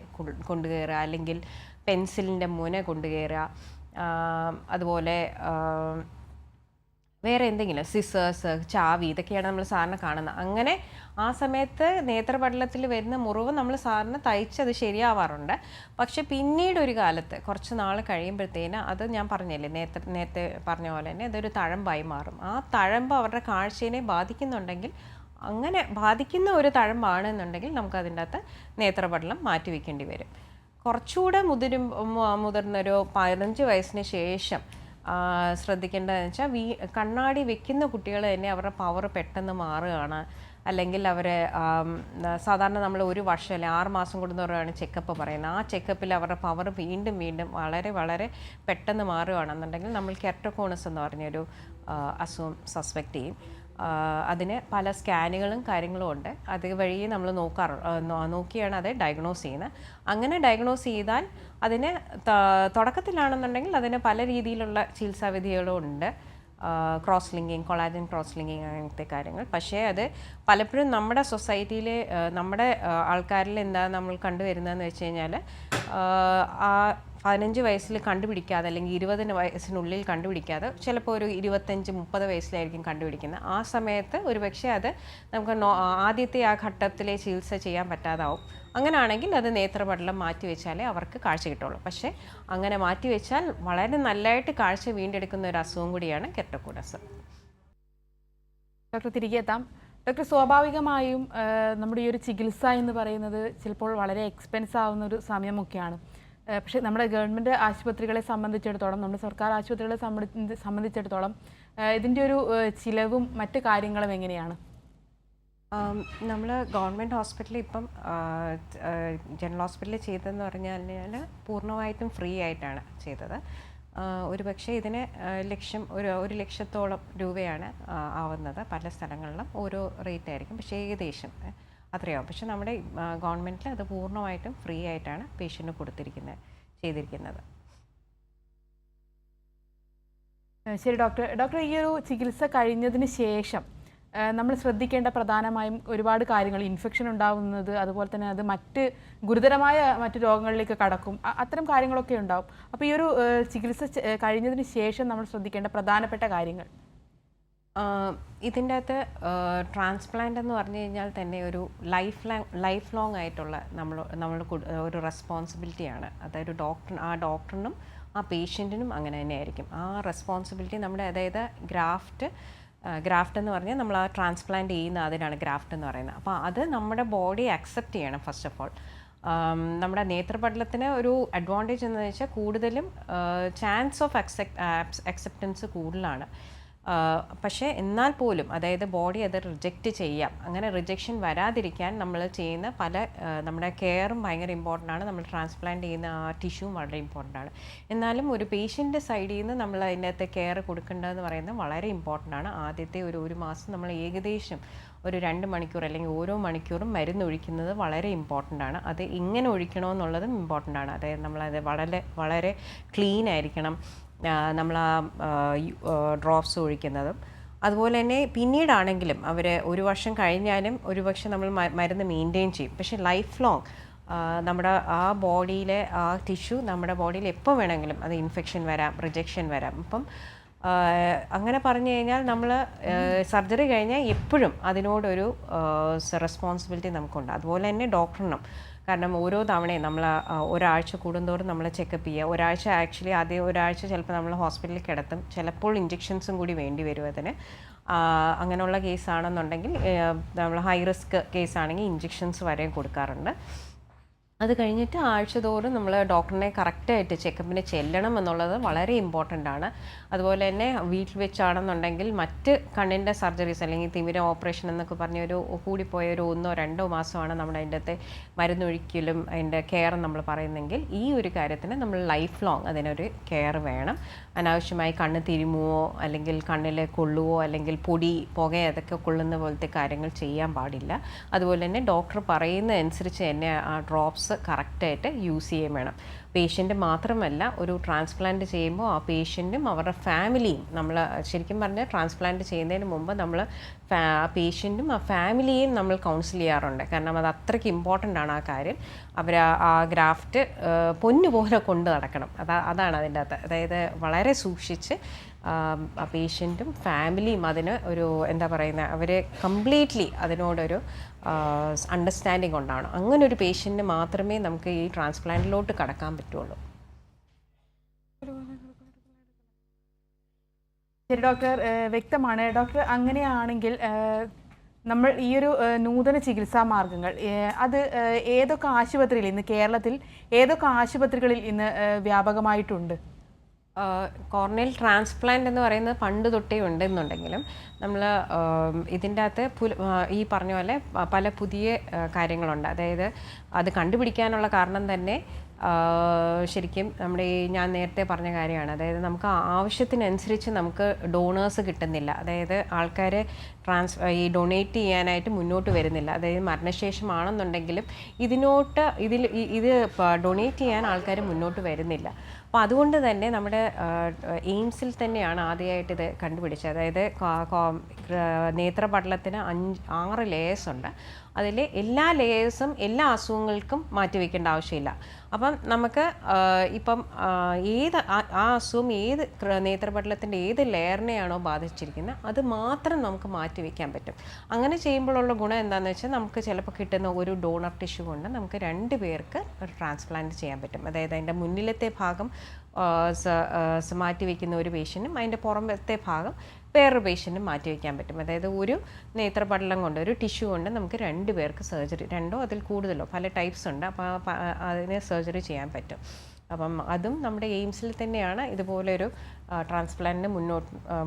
കൊണ്ടുകയറുക, അല്ലെങ്കിൽ പെൻസിലിൻ്റെ മുന കൊണ്ടുകയറുക, അതുപോലെ വേറെ എന്തെങ്കിലും സിസേഴ്സ്, ചാവി, ഇതൊക്കെയാണ് നമ്മൾ സാധാരണ കാണുന്നത്. അങ്ങനെ ആ സമയത്ത് നേത്രപടലത്തിൽ വരുന്ന മുറിവ് നമ്മൾ സാധാരണ തയ്ച്ചത് ശരിയാവാറുണ്ട്. പക്ഷെ പിന്നീട് ഒരു കാലത്ത് കുറച്ച് നാൾ കഴിയുമ്പോഴത്തേന് അത് ഞാൻ പറഞ്ഞില്ലേ, നേരത്തെ പറഞ്ഞ പോലെ തന്നെ അതൊരു തഴമ്പായി മാറും. ആ തഴമ്പ് അവരുടെ കാഴ്ചയെ ബാധിക്കുന്നുണ്ടെങ്കിൽ, അങ്ങനെ ബാധിക്കുന്ന ഒരു തഴമ്പാണെന്നുണ്ടെങ്കിൽ നമുക്ക് അതിൻ്റെ അകത്ത് നേത്രപടലം മാറ്റി വയ്ക്കേണ്ടി വരും. കുറച്ചുകൂടെ മുതിർന്നൊരു 15 വയസ്സിന് ശേഷം ശ്രദ്ധിക്കേണ്ടതെന്ന് വെച്ചാൽ, കണ്ണാടി വെക്കുന്ന കുട്ടികൾ തന്നെ അവരുടെ പവർ പെട്ടെന്ന് മാറുകയാണ്, അല്ലെങ്കിൽ അവർ സാധാരണ നമ്മൾ ഒരു വർഷം അല്ലെങ്കിൽ 6 മാസം കൂടുന്നവരാണ് ചെക്കപ്പ് പറയുന്നത്. ആ ചെക്കപ്പിൽ അവരുടെ പവർ വീണ്ടും വളരെ വളരെ പെട്ടെന്ന് മാറുകയാണെന്നുണ്ടെങ്കിൽ നമ്മൾ കെർട്ടോകോണസ് എന്ന് പറഞ്ഞൊരു അസുഖം സസ്പെക്റ്റ് ചെയ്യും. അതിന് പല സ്കാനുകളും കാര്യങ്ങളും ഉണ്ട്. അത് വഴി നമ്മൾ നോക്കിയാണ് അത് ഡയഗ്നോസ് ചെയ്യുന്നത്. അങ്ങനെ ഡയഗ്നോസ് ചെയ്താൽ അതിന് തുടക്കത്തിലാണെന്നുണ്ടെങ്കിൽ അതിന് പല രീതിയിലുള്ള ചികിത്സാവിധികളും ഉണ്ട്. Cross linking, collagen cross linking, അങ്ങനത്തെ കാര്യങ്ങൾ. പക്ഷേ അത് പലപ്പോഴും നമ്മുടെ സൊസൈറ്റിയിൽ, നമ്മുടെ ആൾക്കാരിൽ എന്താ നമ്മൾ കണ്ടുവരുന്നതെന്ന് വെച്ച് കഴിഞ്ഞാൽ, ആ 15 വയസ്സിൽ കണ്ടുപിടിക്കാതെ അല്ലെങ്കിൽ 20 വയസ്സിനുള്ളിൽ കണ്ടുപിടിക്കാതെ ചിലപ്പോൾ ഒരു 25-30 വയസ്സിലായിരിക്കും കണ്ടുപിടിക്കുന്നത്. ആ സമയത്ത് ഒരുപക്ഷെ അത് നമുക്ക് ആദ്യത്തെ ആ ഘട്ടത്തിലെ ചികിത്സ ചെയ്യാൻ പറ്റാതാവും. അങ്ങനെയാണെങ്കിൽ അത് നേത്രപടലം മാറ്റിവെച്ചാലേ അവർക്ക് കാഴ്ച കിട്ടുള്ളൂ. പക്ഷേ അങ്ങനെ മാറ്റിവെച്ചാൽ വളരെ നല്ലതായിട്ട് കാഴ്ച വീണ്ടെടുക്കുന്ന ഒരു അസുഖം കൂടിയാണ് കെർട്ടോകോണസ്. ഡോക്ടർ, തിരികെ എത്താം. ഡോക്ടർ, സ്വാഭാവികമായും നമ്മുടെ ഈ ഒരു ചികിത്സ എന്ന് പറയുന്നത് ചിലപ്പോൾ വളരെ എക്സ്പെൻസ് ആവുന്ന ഒരു സമയമൊക്കെയാണ്. പക്ഷേ നമ്മുടെ ഗവൺമെൻറ് ആശുപത്രികളെ സംബന്ധിച്ചിടത്തോളം, നമ്മുടെ സർക്കാർ ആശുപത്രികളെ സംബന്ധിച്ചിടത്തോളം ഇതിൻ്റെ ഒരു ചിലവും മറ്റു കാര്യങ്ങളും എങ്ങനെയാണ്? നമ്മൾ ഗവൺമെൻറ് ഹോസ്പിറ്റലിൽ ഇപ്പം ജനറൽ ഹോസ്പിറ്റലിൽ ചെയ്തതെന്ന് പറഞ്ഞാൽ പൂർണ്ണമായിട്ടും ഫ്രീ ആയിട്ടാണ് ചെയ്തത്. ഒരു പക്ഷേ ഇതിന് ഒരു ലക്ഷത്തോളം രൂപയാണ് ആവുന്നത്. പല സ്ഥലങ്ങളിലും ഓരോ റേറ്റ് ആയിരിക്കും, പക്ഷേ ഏകദേശം അത്രയാവും. പക്ഷെ നമ്മുടെ ഗവൺമെൻറ്റിൽ അത് പൂർണ്ണമായിട്ടും ഫ്രീ ആയിട്ടാണ് പേഷ്യൻറ്റിന് ചെയ്തിരിക്കുന്നത്. ശരി ഡോക്ടർ, ഈ ഒരു ചികിത്സ കഴിഞ്ഞതിന് ശേഷം നമ്മൾ ശ്രദ്ധിക്കേണ്ട പ്രധാനമായും ഒരുപാട് കാര്യങ്ങൾ, ഇൻഫെക്ഷൻ ഉണ്ടാവുന്നത്, അതുപോലെ തന്നെ അത് ഗുരുതരമായ മറ്റ് രോഗങ്ങളിലേക്ക് കടക്കും, അത്തരം കാര്യങ്ങളൊക്കെ ഉണ്ടാവും. അപ്പോൾ ഈ ഒരു ചികിത്സ കഴിഞ്ഞതിന് ശേഷം നമ്മൾ ശ്രദ്ധിക്കേണ്ട പ്രധാനപ്പെട്ട കാര്യങ്ങൾ? ഇതിൻ്റെ അകത്ത് ട്രാൻസ്പ്ലാന്റ് എന്ന് പറഞ്ഞു കഴിഞ്ഞാൽ തന്നെ ഒരു ലൈഫ് ലോങ് ആയിട്ടുള്ള നമ്മളുടെ ഒരു റെസ്പോൺസിബിലിറ്റിയാണ്. അതായത് ഡോക്ടറിനും ആ പേഷ്യൻറ്റിനും അങ്ങനെ തന്നെ ആയിരിക്കും ആ റെസ്പോൺസിബിലിറ്റി. അതായത് ഗ്രാഫ്റ്റ് എന്ന് പറഞ്ഞാൽ നമ്മൾ ആ ട്രാൻസ്പ്ലാന്റ് ചെയ്യുന്ന അതിനാണ് ഗ്രാഫ്റ്റ് എന്ന് പറയുന്നത്. അപ്പോൾ അത് നമ്മുടെ ബോഡി അക്സെപ്റ്റ് ചെയ്യണം ഫസ്റ്റ് ഓഫ് ഓൾ. നമ്മുടെ നേത്രപടലത്തിന് ഒരു അഡ്വാൻറ്റേജ് എന്ന് വെച്ചാൽ കൂടുതലും ചാൻസ് ഓഫ് അക്സെപ്റ്റൻസ് കൂടുതലാണ്. പക്ഷേ എന്നാൽ പോലും അതായത് ബോഡി അത് റിജക്റ്റ് ചെയ്യാം. അങ്ങനെ റിജക്ഷൻ വരാതിരിക്കാൻ നമ്മൾ ചെയ്യുന്ന നമ്മുടെ കെയറും ഭയങ്കര ഇമ്പോർട്ടൻ്റ് ആണ്. നമ്മൾ ട്രാൻസ്പ്ലാന്റ് ചെയ്യുന്ന ആ ടിഷ്യൂവും വളരെ ഇമ്പോർട്ടൻ്റ് ആണ്. എന്നാലും ഒരു പേഷ്യൻ്റെ സൈഡിൽ നിന്ന് നമ്മൾ അതിനകത്ത് കെയർ കൊടുക്കേണ്ടതെന്ന് പറയുന്നത് വളരെ ഇമ്പോർട്ടൻ്റ് ആണ്. ആദ്യത്തെ ഒരു മാസം നമ്മൾ ഏകദേശം ഒരു 2 മണിക്കൂർ അല്ലെങ്കിൽ ഓരോ മണിക്കൂറും മരുന്ന് ഒഴിക്കുന്നത് വളരെ ഇമ്പോർട്ടൻ്റ് ആണ്. അത് എങ്ങനെ ഒഴിക്കണമെന്നുള്ളതും ഇമ്പോർട്ടൻ്റ് ആണ്. അതായത് നമ്മളത് വളരെ ക്ലീൻ ആയിരിക്കണം നമ്മൾ ആ ഡ്രോപ്സ് ഒഴിക്കുന്നതും. അതുപോലെ തന്നെ പിന്നീടാണെങ്കിലും അവർ 1 വർഷം കഴിഞ്ഞാലും ഒരുപക്ഷെ നമ്മൾ മരുന്ന് മെയിൻറ്റെയിൻ ചെയ്യും. പക്ഷേ ലൈഫ് ലോങ് നമ്മുടെ ആ ബോഡിയിലെ ആ ടിഷ്യൂ നമ്മുടെ ബോഡിയിൽ എപ്പോൾ വേണമെങ്കിലും അത് ഇൻഫെക്ഷൻ വരാം, റിജക്ഷൻ വരാം. അപ്പം അങ്ങനെ പറഞ്ഞു കഴിഞ്ഞാൽ നമ്മൾ സർജറി കഴിഞ്ഞാൽ എപ്പോഴും അതിനോടൊരു റെസ്പോൺസിബിലിറ്റി നമുക്കുണ്ട്. അതുപോലെ തന്നെ ഡോക്ടറിനും. കാരണം ഓരോ തവണയും നമ്മൾ ഒരാഴ്ച കൂടുന്തോറും നമ്മൾ ചെക്കപ്പ് ചെയ്യുക. ആദ്യം ഒരാഴ്ച ചിലപ്പോൾ നമ്മൾ ഹോസ്പിറ്റലിൽ കിടത്തും. ചിലപ്പോൾ ഇഞ്ചെക്ഷൻസും കൂടി വേണ്ടി വരും അതിന്. അങ്ങനെയുള്ള കേസാണെന്നുണ്ടെങ്കിൽ നമ്മൾ ഹൈ റിസ്ക് കേസാണെങ്കിൽ ഇഞ്ചെക്ഷൻസ് വരെ കൊടുക്കാറുണ്ട്. അത് കഴിഞ്ഞിട്ട് ആഴ്ചതോറും നമ്മൾ ഡോക്ടറിനെ കറക്റ്റായിട്ട് ചെക്കപ്പിന് ചെല്ലണം എന്നുള്ളത് വളരെ ഇമ്പോർട്ടൻ്റ് ആണ്. അതുപോലെ തന്നെ വീട്ടിൽ വെച്ചാണെന്നുണ്ടെങ്കിൽ മറ്റ് കണ്ണിൻ്റെ സർജറീസ് അല്ലെങ്കിൽ തിമിര ഓപ്പറേഷൻ എന്നൊക്കെ പറഞ്ഞ കൂടിപ്പോയ 1-2 മാസമാണ് നമ്മുടെ അതിൻ്റെ അകത്തെ മരുന്നൊഴിക്കലും അതിൻ്റെ കെയറും നമ്മൾ പറയുന്നെങ്കിൽ ഈ ഒരു കാര്യത്തിന് നമ്മൾ ലൈഫ് ലോങ് അതിനൊരു കെയർ വേണം. അനാവശ്യമായി കണ്ണ് തിരുമുവോ അല്ലെങ്കിൽ കണ്ണിൽ കൊള്ളുവോ അല്ലെങ്കിൽ പൊടി പുക അതൊക്കെ കൊള്ളുന്ന പോലത്തെ കാര്യങ്ങൾ ചെയ്യാൻ പാടില്ല. അതുപോലെ തന്നെ ഡോക്ടർ പറയുന്ന അനുസരിച്ച് തന്നെ ആ ഡ്രോപ്സ് കറക്റ്റായിട്ട് യൂസ് ചെയ്യുകയും വേണം. പേഷ്യൻ്റ് മാത്രമല്ല, ഒരു ട്രാൻസ്പ്ലാന്റ് ചെയ്യുമ്പോൾ ആ പേഷ്യൻറ്റും അവരുടെ ഫാമിലിയും നമ്മൾ ശരിക്കും പറഞ്ഞാൽ ട്രാൻസ്പ്ലാന്റ് ചെയ്യുന്നതിന് മുമ്പ് നമ്മൾ പേഷ്യൻറ്റും ആ ഫാമിലിയെയും നമ്മൾ കൗൺസിൽ ചെയ്യാറുണ്ട്. കാരണം അത് അത്രയ്ക്ക് ഇമ്പോർട്ടൻ്റ് ആണ് ആ കാര്യം. അവർ ആ ഗ്രാഫ്റ്റ് പൊന്നുപോലെ കൊണ്ട് നടക്കണം. അതാണ് അതിൻ്റെ അകത്ത്. അതായത് വളരെ സൂക്ഷിച്ച് ആ പേഷ്യൻറ്റും ഫാമിലിയും അതിന് അവർ കംപ്ലീറ്റ്ലി അതിനോടൊരു അണ്ടർസ്റ്റാൻഡിങ് ഉണ്ടാവണം. അങ്ങനെ ഒരു പേഷ്യൻറ്റിന് മാത്രമേ നമുക്ക് ഈ ട്രാൻസ്പ്ലാന്റിലോട്ട് കടക്കാൻ പറ്റുള്ളൂ. ശരി ഡോക്ടർ, വ്യക്തമാണ്. ഡോക്ടർ, അങ്ങനെയാണെങ്കിൽ നമ്മൾ ഈ ഒരു നൂതന ചികിത്സാ മാർഗങ്ങൾ അത് ഏതൊക്കെ ആശുപത്രിയിൽ ഇന്ന് കേരളത്തിൽ ഏതൊക്കെ ആശുപത്രികളിൽ ഇന്ന് വ്യാപകമായിട്ടുണ്ട്? കോർണിയൽ ട്രാൻസ്പ്ലാന്റ് എന്ന് പറയുന്നത് പണ്ട് തൊട്ടേ ഉണ്ടെന്നുണ്ടെങ്കിലും നമ്മൾ ഇതിൻ്റെ അകത്ത് ഈ പറഞ്ഞ പോലെ പല പുതിയ കാര്യങ്ങളുണ്ട്. അതായത് അത് കണ്ടുപിടിക്കാനുള്ള കാരണം തന്നെ ശരിക്കും നമ്മുടെ ഞാൻ നേരത്തെ പറഞ്ഞ കാര്യമാണ്. അതായത് നമുക്ക് ആവശ്യത്തിനനുസരിച്ച് നമുക്ക് ഡോണേഴ്സ് കിട്ടുന്നില്ല. അതായത് ആൾക്കാർ ഈ ഡൊണേറ്റ് ചെയ്യാനായിട്ട് മുന്നോട്ട് വരുന്നില്ല. അതായത് മരണശേഷമാണെന്നുണ്ടെങ്കിലും ഇത് ഡൊണേറ്റ് ചെയ്യാൻ ആൾക്കാർ മുന്നോട്ട് വരുന്നില്ല. അപ്പോൾ അതുകൊണ്ട് തന്നെ നമ്മുടെ എയിംസിൽ തന്നെയാണ് ആദ്യമായിട്ട് ഇത് കണ്ടുപിടിച്ചത്. അതായത് നേത്രപടലത്തിന് 6 ലെയേഴ്സ് ഉണ്ട്. അതിൽ എല്ലാ ലെയേഴ്സും എല്ലാ അസുഖങ്ങൾക്കും മാറ്റിവെക്കേണ്ട ആവശ്യമില്ല. അപ്പം നമുക്ക് ഇപ്പം ആ അസുഖം നേത്രപടലത്തിൻ്റെ ഏത് ലെയറിനെയാണോ ബാധിച്ചിരിക്കുന്നത് അത് മാത്രം നമുക്ക് മാറ്റിവെക്കാൻ പറ്റും. അങ്ങനെ ചെയ്യുമ്പോഴുള്ള ഗുണം എന്താണെന്ന് വെച്ചാൽ നമുക്ക് ചിലപ്പോൾ കിട്ടുന്ന ഒരു ഡോണർ ടിഷ്യൂ കൊണ്ട് നമുക്ക് 2 പേർക്ക് ഒരു ട്രാൻസ്പ്ലാന്റ് ചെയ്യാൻ പറ്റും. അതായത് അതിൻ്റെ മുന്നിലത്തെ ഭാഗം മാറ്റിവെക്കുന്ന ഒരു പേഷ്യൻറ്റും അതിൻ്റെ പുറമത്തെ ഭാഗം വേറൊരു പേഷ്യൻറ്റും മാറ്റിവെക്കാൻ പറ്റും. അതായത് ഒരു നേത്രപടലം കൊണ്ട് ഒരു ടിഷ്യൂ കൊണ്ട് നമുക്ക് 2 പേർക്ക് സർജറി, 2ഓ അതിൽ കൂടുതലോ പല ടൈപ്സ് ഉണ്ട്. അപ്പോൾ അതിന് സർജറി ചെയ്യാൻ പറ്റും. അപ്പം അതും നമ്മുടെ എയിംസിൽ തന്നെയാണ് ഇതുപോലൊരു ട്രാൻസ്പ്ലാന്റിന്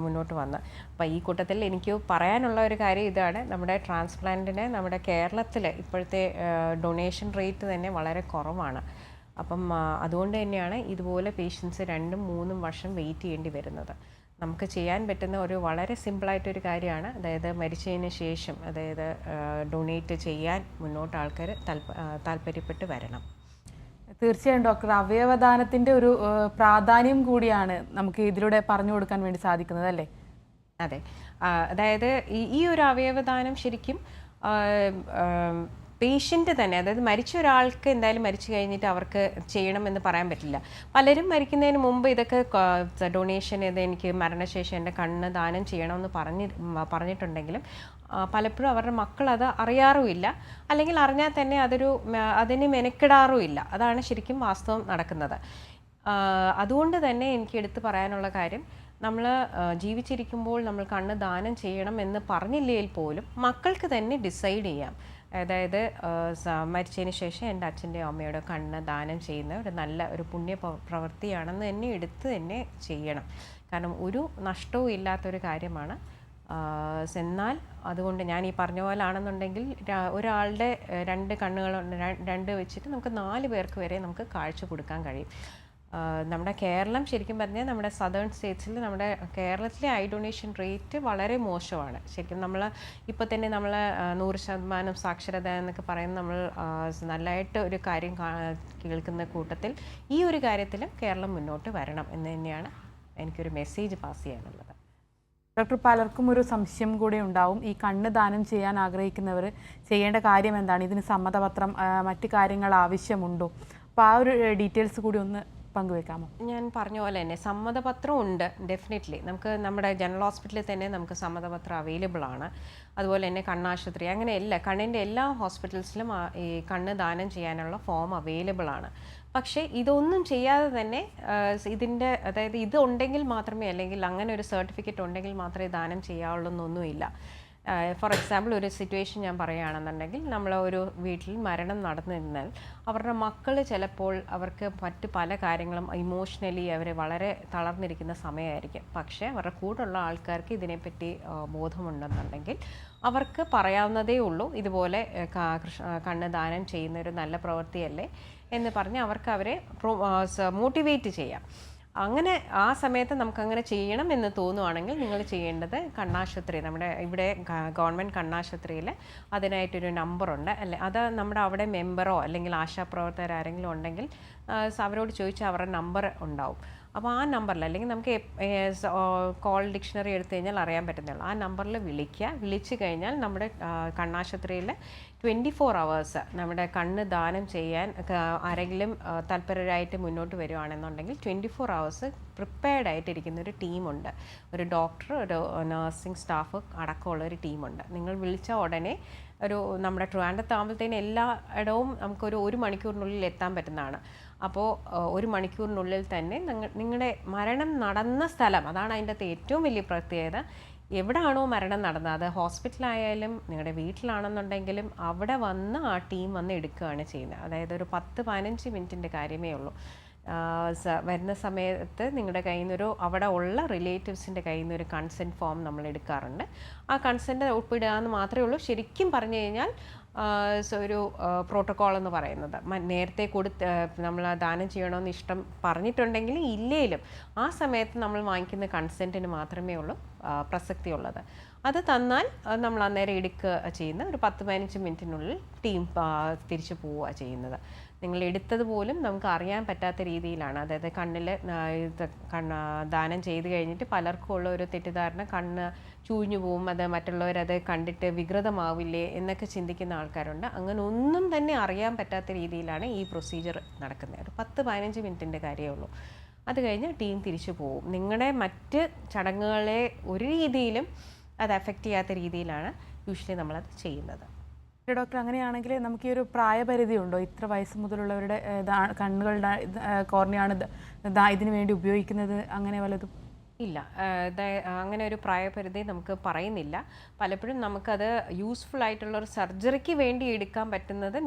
മുന്നോട്ട് വന്നത്. അപ്പോൾ ഈ കൂട്ടത്തിൽ എനിക്ക് പറയാനുള്ള ഒരു കാര്യം ഇതാണ്, നമ്മുടെ ട്രാൻസ്പ്ലാന്റിന് നമ്മുടെ കേരളത്തിൽ ഇപ്പോഴത്തെ ഡൊണേഷൻ റേറ്റ് തന്നെ വളരെ കുറവാണ്. അപ്പം അതുകൊണ്ട് തന്നെയാണ് ഇതുപോലെ പേഷ്യൻസ് 2-3 വർഷം വെയിറ്റ് ചെയ്യേണ്ടി വരുന്നത്. നമുക്ക് ചെയ്യാൻ പറ്റുന്ന ഒരു വളരെ സിമ്പിളായിട്ടൊരു കാര്യമാണ്, അതായത് മരിച്ചതിന് ശേഷം അതായത് ഡൊണേറ്റ് ചെയ്യാൻ മുന്നോട്ട് ആൾക്കാർ താല്പര്യപ്പെട്ട് വരണം. തീർച്ചയായും ഡോക്ടർ, അവയവദാനത്തിൻ്റെ ഒരു പ്രാധാന്യം കൂടിയാണ് നമുക്ക് ഇതിലൂടെ പറഞ്ഞു കൊടുക്കാൻ വേണ്ടി സാധിക്കുന്നത് അല്ലേ? അതെ, അതായത് ഈ ഒരു അവയവദാനം ശരിക്കും പേഷ്യൻ്റ് തന്നെ, അതായത് മരിച്ച ഒരാൾക്ക് എന്തായാലും മരിച്ചു കഴിഞ്ഞിട്ട് അവർക്ക് ചെയ്യണമെന്ന് പറയാൻ പറ്റില്ല. പലരും മരിക്കുന്നതിന് മുമ്പ് ഇതൊക്കെ ഡൊണേഷൻ എനിക്ക് മരണശേഷം എൻ്റെ കണ്ണ് ദാനം ചെയ്യണമെന്ന് പറഞ്ഞിട്ടുണ്ടെങ്കിലും പലപ്പോഴും അവരുടെ മക്കൾ അത് അറിയാറുമില്ല, അല്ലെങ്കിൽ അറിഞ്ഞാൽ തന്നെ അതിന് മെനക്കെടാറുമില്ല. അതാണ് ശരിക്കും വാസ്തവം നടക്കുന്നത്. അതുകൊണ്ട് തന്നെ എനിക്ക് എടുത്തു പറയാനുള്ള കാര്യം, നമ്മൾ ജീവിച്ചിരിക്കുമ്പോൾ നമ്മൾ കണ്ണ് ദാനം ചെയ്യണം എന്ന് പറഞ്ഞില്ലെങ്കിൽ പോലും മക്കൾക്ക് തന്നെ ഡിസൈഡ് ചെയ്യാം. അതായത് മരിച്ചതിന് ശേഷം എൻ്റെ അച്ഛൻ്റെയോ അമ്മയോടോ കണ്ണ് ദാനം ചെയ്യുന്ന ഒരു നല്ല ഒരു പുണ്യ പ്രവൃത്തിയാണെന്ന് തന്നെ എടുത്ത് തന്നെ ചെയ്യണം. കാരണം ഒരു നഷ്ടവും ഇല്ലാത്തൊരു കാര്യമാണ്. എന്നാൽ അതുകൊണ്ട് ഞാൻ ഈ പറഞ്ഞ പോലെ ആണെന്നുണ്ടെങ്കിൽ ഒരാളുടെ 2 കണ്ണുകളുണ്ട്, 2 വെച്ചിട്ട് നമുക്ക് 4 പേർക്ക് വരെ നമുക്ക് കാഴ്ച കൊടുക്കാൻ കഴിയും. നമ്മുടെ കേരളം ശരിക്കും പറഞ്ഞാൽ നമ്മുടെ സദേൺ സ്റ്റേറ്റ്സിൽ നമ്മുടെ കേരളത്തിലെ ഐ ഡൊണേഷൻ റേറ്റ് വളരെ മോശമാണ്. ശരിക്കും നമ്മൾ ഇപ്പോൾ തന്നെ നമ്മൾ 100% സാക്ഷരത എന്നൊക്കെ പറയുന്ന നമ്മൾ നല്ലതായിട്ട് ഒരു കാര്യം കേൾക്കുന്ന കൂട്ടത്തിൽ ഈ ഒരു കാര്യത്തിലും കേരളം മുന്നോട്ട് വരണം എന്ന് തന്നെയാണ് എനിക്കൊരു മെസ്സേജ് പാസ് ചെയ്യാനുള്ളത്. ഡോക്ടർ, പലർക്കും ഒരു സംശയം കൂടെ ഉണ്ടാവും, ഈ കണ്ണ് ദാനം ചെയ്യാൻ ആഗ്രഹിക്കുന്നവർ ചെയ്യേണ്ട കാര്യം എന്താണ്, ഇതിന് സമ്മതപത്രം മറ്റു കാര്യങ്ങൾ ആവശ്യമുണ്ടോ? അപ്പോൾ ആ ഒരു ഡീറ്റെയിൽസ് കൂടി ഒന്ന് പങ്കുവെക്കാമോ? ഞാൻ പറഞ്ഞ പോലെ തന്നെ സമ്മതപത്രം ഉണ്ട്, ഡെഫിനറ്റ്ലി. നമുക്ക് നമ്മുടെ ജനറൽ ഹോസ്പിറ്റലിൽ തന്നെ നമുക്ക് സമ്മതപത്രം അവൈലബിൾ ആണ്. അതുപോലെ തന്നെ കണ്ണാശുപത്രി, അങ്ങനെ കണ്ണിൻ്റെ എല്ലാ ഹോസ്പിറ്റൽസിലും ഈ കണ്ണ് ദാനം ചെയ്യാനുള്ള ഫോം അവൈലബിൾ ആണ്. പക്ഷേ ഇതൊന്നും ചെയ്യാതെ തന്നെ ഇതിൻ്റെ, അതായത് ഇത് ഉണ്ടെങ്കിൽ മാത്രമേ, അല്ലെങ്കിൽ അങ്ങനെ ഒരു സർട്ടിഫിക്കറ്റ് ഉണ്ടെങ്കിൽ മാത്രമേ ദാനം ചെയ്യാവുള്ളൂ എന്നൊന്നുമില്ല. ഫോർ എക്സാമ്പിൾ ഒരു സിറ്റുവേഷൻ ഞാൻ പറയുകയാണെന്നുണ്ടെങ്കിൽ, നമ്മൾ ഒരു വീട്ടിൽ മരണം നടന്നിരുന്നാൽ അവരുടെ മക്കൾ ചിലപ്പോൾ അവർക്ക് മറ്റ് പല കാര്യങ്ങളും ഇമോഷണലി അവർ വളരെ തളർന്നിരിക്കുന്ന സമയമായിരിക്കും. പക്ഷേ അവരുടെ കൂടെയുള്ള ആൾക്കാർക്ക് ഇതിനെപ്പറ്റി ബോധമുണ്ടെന്നുണ്ടെങ്കിൽ അവർക്ക് പറയാവുന്നതേ ഉള്ളൂ, ഇതുപോലെ കണ്ണ് ദാനം ചെയ്യുന്നൊരു നല്ല പ്രവൃത്തിയല്ലേ എന്ന് പറഞ്ഞ് അവരെ മോട്ടിവേറ്റ് ചെയ്യാം. അങ്ങനെ ആ സമയത്ത് നമുക്കങ്ങനെ ചെയ്യണം എന്ന് തോന്നുവാണെങ്കിൽ നിങ്ങൾ ചെയ്യേണ്ടത് കണ്ണാശുപത്രി, നമ്മുടെ ഇവിടെ ഗവൺമെൻറ് കണ്ണാശുപത്രിയിൽ അതിനായിട്ടൊരു നമ്പറുണ്ട് അല്ലേ, അത് നമ്മുടെ അവിടെ മെമ്പറോ അല്ലെങ്കിൽ ആശാപ്രവർത്തകർ ആരെങ്കിലും ഉണ്ടെങ്കിൽ അവരോട് ചോദിച്ചാൽ അവരുടെ നമ്പർ ഉണ്ടാവും. അപ്പോൾ ആ നമ്പറിൽ, അല്ലെങ്കിൽ നമുക്ക് കോൾ ഡിക്ഷണറി എടുത്തു കഴിഞ്ഞാൽ അറിയാൻ പറ്റുന്നുള്ളൂ, ആ നമ്പറിൽ വിളിച്ചു കഴിഞ്ഞാൽ നമ്മുടെ കണ്ണാശുപത്രിയിൽ 24 hours നമ്മുടെ കണ്ണ് ദാനം ചെയ്യാൻ ആരെങ്കിലും തൽപരരായിട്ട് മുന്നോട്ട് വരുവാണെന്നുണ്ടെങ്കിൽ 24 hours പ്രിപ്പയർഡ് ആയിട്ടിരിക്കുന്ന ഒരു ടീമുണ്ട്. ഒരു ഡോക്ടർ, ഒരു നഴ്സിംഗ് സ്റ്റാഫ് അടക്കമുള്ള ഒരു ടീമുണ്ട്. നിങ്ങൾ വിളിച്ച ഉടനെ നമ്മുടെ ട്രിവാൻഡ്രത്താകുമ്പോഴത്തേന് എല്ലാ ഇടവും നമുക്കൊരു 1 മണിക്കൂറിനുള്ളിൽ എത്താൻ പറ്റുന്നതാണ്. അപ്പോൾ 1 മണിക്കൂറിനുള്ളിൽ തന്നെ നിങ്ങളുടെ മരണം നടന്ന സ്ഥലം, അതാണ് അതിൻ്റെ അകത്ത് ഏറ്റവും വലിയ പ്രത്യേകത. എവിടെയാണോ മരണം നടന്നത്, അത് ഹോസ്പിറ്റലായാലും നിങ്ങളുടെ വീട്ടിലാണെന്നുണ്ടെങ്കിലും അവിടെ വന്ന് ആ ടീം വന്ന് എടുക്കുകയാണ് ചെയ്യുന്നത്. അതായത് ഒരു 10-15 മിനിറ്റിൻ്റെ കാര്യമേ ഉള്ളൂ. വരുന്ന സമയത്ത് നിങ്ങളുടെ കയ്യിൽ നിന്നൊരു, അവിടെ ഉള്ള റിലേറ്റീവ്സിൻ്റെ കയ്യിൽ നിന്നൊരു കൺസെൻറ്റ് ഫോം നമ്മൾ എടുക്കാറുണ്ട്. ആ കൺസെൻറ്റ് ഒപ്പിടുക എന്ന് മാത്രമേ ഉള്ളൂ. ശരിക്കും പറഞ്ഞു കഴിഞ്ഞാൽ ഒരു പ്രോട്ടോക്കോൾ എന്ന് പറയുന്നത്, നേരത്തെ നമ്മൾ ദാനം ചെയ്യണമെന്ന് ഇഷ്ടം പറഞ്ഞിട്ടുണ്ടെങ്കിൽ ഇല്ലേലും ആ സമയത്ത് നമ്മൾ വാങ്ങിക്കുന്ന കൺസെൻറ്റിന് മാത്രമേ ഉള്ളൂ പ്രസക്തിയുള്ളത്. അത് തന്നാൽ നമ്മൾ അന്നേരം എടുക്കുക ചെയ്യുന്ന ഒരു 10-15 മിനിറ്റിനുള്ളിൽ ടീം തിരിച്ചു പോവുക ചെയ്യുന്നത്. നിങ്ങൾ എടുത്തത് പോലും നമുക്ക് അറിയാൻ പറ്റാത്ത രീതിയിലാണ്. അതായത് കണ്ണിൽ ദാനം ചെയ്ത് കഴിഞ്ഞിട്ട് പലർക്കും ഉള്ള ഒരു തെറ്റിദ്ധാരണ, കണ്ണ് ചൂഞ്ഞു പോവും, അത് മറ്റുള്ളവരത് കണ്ടിട്ട് വികൃതമാവില്ലേ എന്നൊക്കെ ചിന്തിക്കുന്ന ആൾക്കാരുണ്ട്. അങ്ങനെ ഒന്നും തന്നെ അറിയാൻ പറ്റാത്ത രീതിയിലാണ് ഈ പ്രൊസീജിയർ നടക്കുന്നത്. ഒരു 10-15 മിനിറ്റിൻ്റെ കാര്യമേ ഉള്ളൂ. അത് കഴിഞ്ഞ് ടീം തിരിച്ചു പോവും. നിങ്ങളുടെ മറ്റ് ചടങ്ങുകളെ ഒരു രീതിയിലും അത് അഫക്റ്റ് ചെയ്യാത്ത രീതിയിലാണ് യൂഷ്വലി നമ്മളത് ചെയ്യുന്നത്. ഡോക്ടർ, അങ്ങനെയാണെങ്കിൽ നമുക്ക് ഈ ഒരു പ്രായപരിധി ഉണ്ടോ? ഇത്ര വയസ്സ് മുതലുള്ളവരുടെ കണ്ണുകളുടെ കോർണിയാണ് ഇതിനു വേണ്ടി ഉപയോഗിക്കുന്നത്, അങ്ങനെ വല്ലതും? ഇല്ല, അങ്ങനെ ഒരു പ്രായപരിധി നമുക്ക് പറയുന്നില്ല. പലപ്പോഴും നമുക്കത് യൂസ്ഫുൾ ആയിട്ടുള്ള ഒരു സർജറിക്ക് വേണ്ടി എടുക്കാൻ പറ്റുന്നത്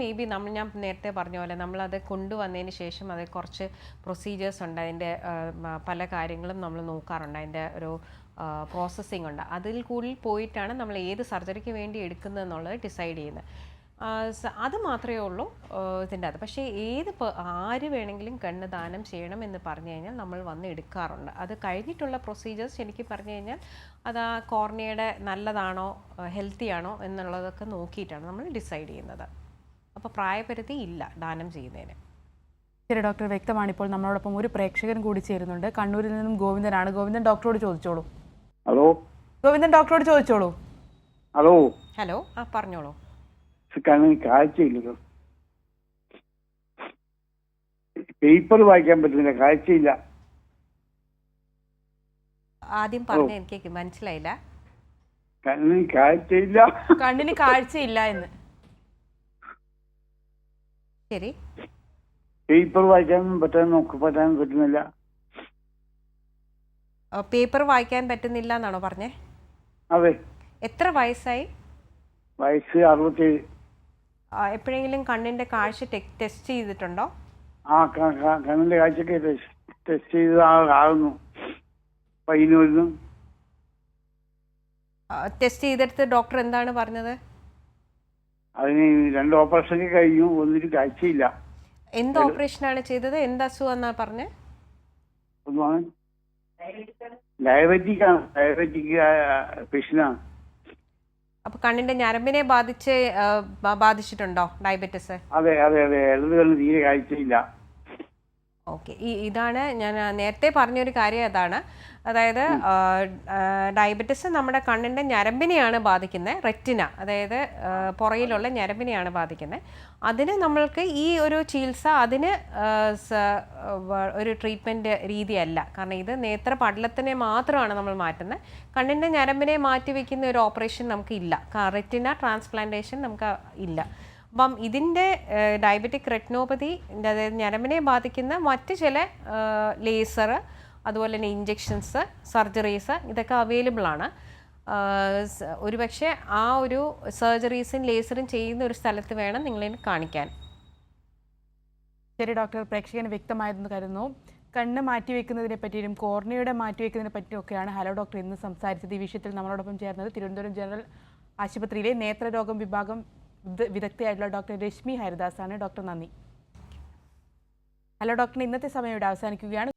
ഞാൻ നേരത്തെ പറഞ്ഞ പോലെ നമ്മളത് കൊണ്ടുവന്നതിന് ശേഷം അത് കുറച്ച് പ്രൊസീജിയേഴ്സ് ഉണ്ട്, അതിൻ്റെ പല കാര്യങ്ങളും നമ്മൾ നോക്കാറുണ്ട്, അതിൻ്റെ ഒരു പ്രോസസ്സിംഗ് ഉണ്ട്. അതിൽ കൂടി പോയിട്ടാണ് നമ്മൾ ഏത് സർജറിക്ക് വേണ്ടി എടുക്കുന്നതെന്നുള്ളത് ഡിസൈഡ് ചെയ്യുന്നത്. അത് മാത്രമേ ഉള്ളൂ ഇതിൻ്റെ അത്. പക്ഷേ ആര് വേണമെങ്കിലും കണ്ണ് ദാനം ചെയ്യണം എന്ന് പറഞ്ഞു കഴിഞ്ഞാൽ നമ്മൾ വന്ന് എടുക്കാറുണ്ട്. അത് കഴിഞ്ഞിട്ടുള്ള പ്രൊസീജിയേഴ്സ് ശരിക്കും പറഞ്ഞു കഴിഞ്ഞാൽ അത് ആ കോർണിയയുടെ നല്ലതാണോ ഹെൽത്തി ആണോ എന്നുള്ളതൊക്കെ നോക്കിയിട്ടാണ് നമ്മൾ ഡിസൈഡ് ചെയ്യുന്നത്. അപ്പോൾ പ്രായപരിധി ഇല്ല ദാനം ചെയ്യുന്നതിന്. ശരി ഡോക്ടർ, വ്യക്തമാണ്. ഇപ്പോൾ നമ്മളോടൊപ്പം ഒരു പ്രേക്ഷകൻ കൂടി ചേരുന്നുണ്ട്. കണ്ണൂരിൽ നിന്നും ഗോവിന്ദനാണ്. ഗോവിന്ദൻ ഡോക്ടറോട് ചോദിച്ചോളൂ. ഹലോ ഗോവിന്ദൻ ഡോക്ടറോട് ചോദിച്ചോളൂ. ഹലോ ഹലോ, പറഞ്ഞോളൂ. കണ്ണിന് കാഴ്ചയില്ലല്ലോ, പേപ്പർ വായിക്കാൻ പറ്റുന്നില്ല, കാഴ്ചയില്ല. ആദ്യം പറഞ്ഞ എനിക്ക് മനസ്സിലായില്ല. കണ്ണിന് കാഴ്ചയില്ല. കണ്ണിന് കാഴ്ചയില്ല എന്ന്. ശരി, പേപ്പർ വായിക്കാൻ പറ്റുന്നില്ല. പേപ്പർ വായിക്കാൻ പറ്റുന്നില്ല എന്നാണോ പറഞ്ഞേ? അതെ. എത്ര വയസ്സായി? വയസ്സ് 67. എപ്പോഴെങ്കിലും കണ്ണിന്റെ കാഴ്ച ടെസ്റ്റ് ചെയ്തിട്ടുണ്ടോ? ആ കണ്ണിന്റെ കാഴ്ചക്ക് ടെസ്റ്റ് ചെയ്ത് ആകുന്നു. പയ്യന്നൂരിൽ ടെസ്റ്റ് ചെയ്തെടുത്ത് ഡോക്ടർ എന്താണ് പറഞ്ഞത്? അതിന് 2 ഓപ്പറേഷൻ കഴിഞ്ഞു, ഒന്നിനും കാഴ്ചയില്ല. എന്ത് ഓപ്പറേഷനാണ് ചെയ്തത്? എന്ത് അസുഖം എന്നാ പറഞ്ഞേ? ഒന്നാണ് ഡയബറ്റിക് ആണ്, ഡയബറ്റിക് പേഷ്യന്റാണ്. അപ്പൊ കണ്ണിന്റെ ഞരമ്പിനെ ബാധിച്ചിട്ടുണ്ടോ ഡയബറ്റിസ്? അതെ അതെ അതെ, ഇടത് കണ്ണ് തീരെ കാഴ്ചയില്ല. ഓക്കെ, ഇതാണ് ഞാൻ നേരത്തെ പറഞ്ഞൊരു കാര്യം. അതാണ്, അതായത് ഡയബറ്റിസ് നമ്മുടെ കണ്ണിൻ്റെ ഞരമ്പിനെയാണ് ബാധിക്കുന്നത്. റെറ്റിന, അതായത് പുറയിലുള്ള ഞരമ്പിനെയാണ് ബാധിക്കുന്നത്. അതിന് നമ്മൾക്ക് ഈ ഒരു ചികിത്സ അതിന് ഒരു ട്രീറ്റ്മെൻറ്റ് രീതിയല്ല. കാരണം ഇത് നേത്രപടലത്തിനെ മാത്രമാണ് നമ്മൾ മാറ്റുന്നത്. കണ്ണിൻ്റെ ഞരമ്പിനെ മാറ്റിവെക്കുന്ന ഒരു ഓപ്പറേഷൻ നമുക്ക് ഇല്ല. റെറ്റിന ട്രാൻസ്പ്ലാന്റേഷൻ നമുക്ക് ഇല്ല. അപ്പം ഇതിൻ്റെ ഡയബറ്റിക് റെറ്റിനോപ്പതി, അതായത് ഞരമ്പിനെ ബാധിക്കുന്ന മറ്റ് ചില ലേസർ, അതുപോലെ തന്നെ ഇഞ്ചെക്ഷൻസ്, സർജറീസ്, ഇതൊക്കെ അവൈലബിൾ ആണ്. ഒരുപക്ഷെ ആ ഒരു സർജറീസും ലേസറും ചെയ്യുന്ന ഒരു സ്ഥലത്ത് വേണം നിങ്ങളെ കാണിക്കാൻ. ശരി ഡോക്ടർ, പ്രേക്ഷകന് വ്യക്തമായെന്ന് കരുതുന്നു. കണ്ണ് മാറ്റിവെക്കുന്നതിനെ പറ്റിയും കോർണിയയുടെ മാറ്റിവെക്കുന്നതിനെ പറ്റിയൊക്കെയാണ് ഹലോ ഡോക്ടർ ഇന്ന് സംസാരിച്ചത്. ഈ വിഷയത്തിൽ നമ്മളോടൊപ്പം ചേർന്നത് തിരുവനന്തപുരം ജനറൽ ആശുപത്രിയിലെ നേത്രരോഗം വിഭാഗം വിദഗ്ധയായിട്ടുള്ള ഡോക്ടർ രശ്മി ഹരിദാസാണ്. ഡോക്ടർ നന്ദി. ഹലോ ഡോക്ടറിന് ഇന്നത്തെ സമയം ഇവിടെ അവസാനിക്കുകയാണ്.